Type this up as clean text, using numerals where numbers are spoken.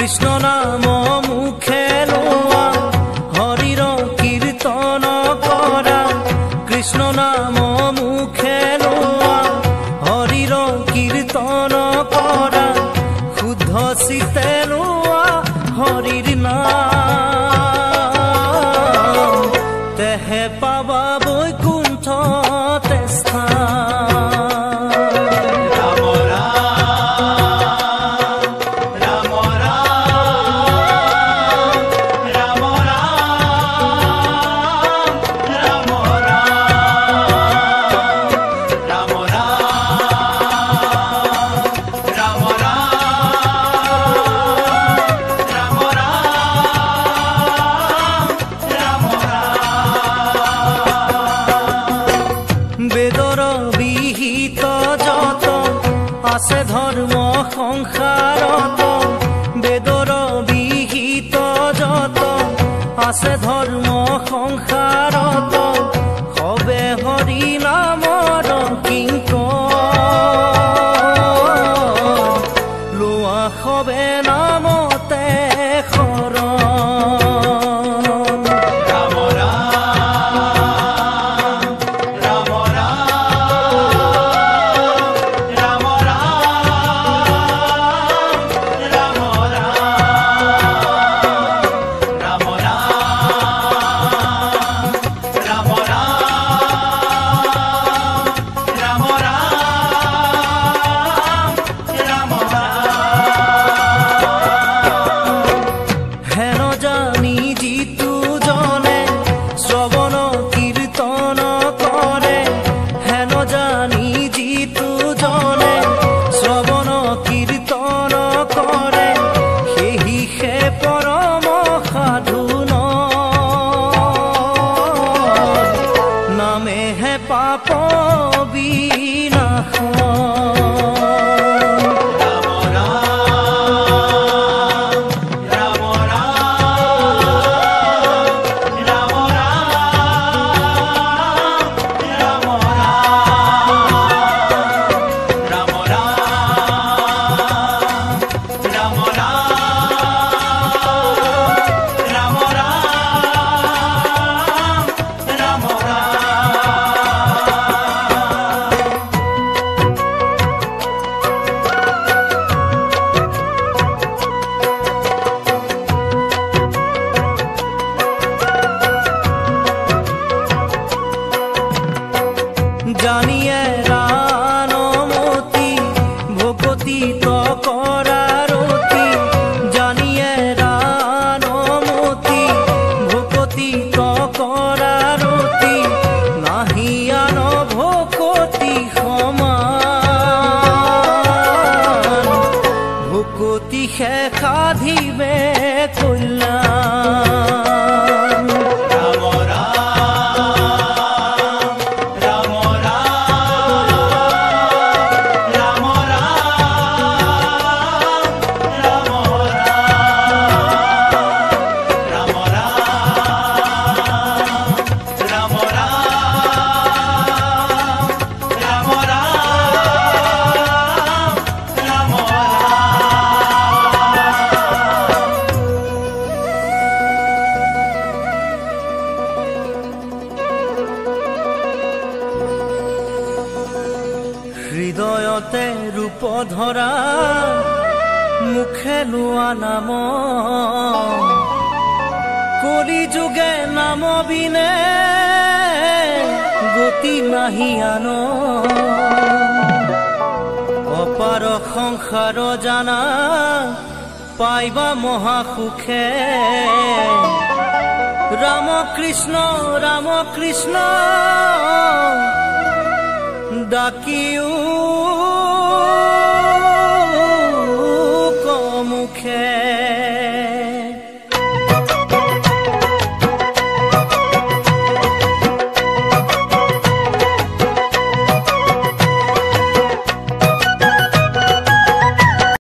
কৃষ্ণ নাম মুখে লোৱা হৰিৰ কীৰ্তন কৰা কৃষ্ণ নাম মুখে লোৱা হৰিৰ কীৰ্তন কৰা শুদ্ধ চিতে লোৱা হৰিৰ নাম তেহে পাবা বৈকুণ্ঠতে স্থান। বেদৰ বিহিত যত আছে ধৰ্ম সংসাৰত বেদৰ বিহিত যত আছে ধৰ্ম সংসাৰত সবে হৰি নামৰ কিংকৰ লোৱা সবে নামতে শৰণ। পাপ বিনাশন। জানিয়ে ৰাণমতি ভকতি কৰাৰতি জানিয়ে ৰাণমতি ভকতি কৰাৰতি নাহি আন ভকতি সমান ভকতি শেষাধিবে কল্যাণ। হৃদয়তে ৰূপ ধৰা মুখে লোৱা নাম কলি যুগে নাম বিনে গতি নাহি আন অপাৰ সংসাৰ জানা পাইবা মহাসুখে ৰাম কৃষ্ণ ডাকিও